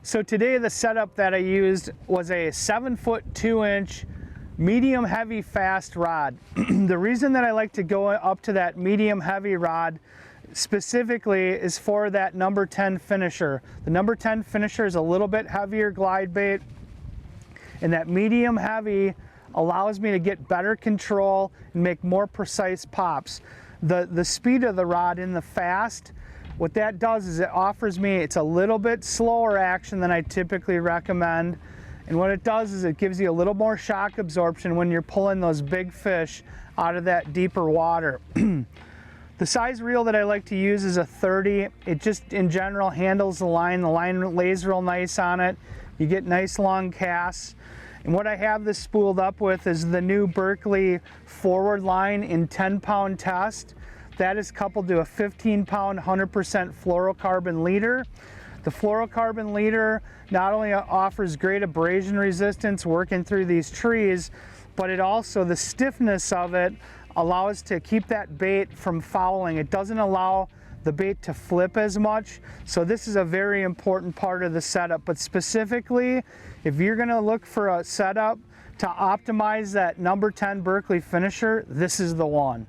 So today the setup that I used was a 7-foot 2-inch medium heavy fast rod. The reason that I like to go up to that medium heavy rod specifically is for that number 10 finisher. The number 10 finisher is a little bit heavier glide bait, and that medium heavy allows me to get better control and make more precise pops. The speed of the rod in the fast, what that does is it offers me, it's a little bit slower action than I typically recommend. And what it does is it gives you a little more shock absorption when you're pulling those big fish out of that deeper water. The size reel that I like to use is a 30. It just in general handles the line. The line lays real nice on it. You get nice long casts. And what I have this spooled up with is the new Berkley forward line in 10-pound test. That is coupled to a 15-pound 100% fluorocarbon leader. The fluorocarbon leader not only offers great abrasion resistance working through these trees, but it also, the stiffness of it allows to keep that bait from fouling. It doesn't allow the bait to flip as much. So this is a very important part of the setup. But specifically, if you're gonna look for a setup to optimize that number 10 Berkley finisher, this is the one.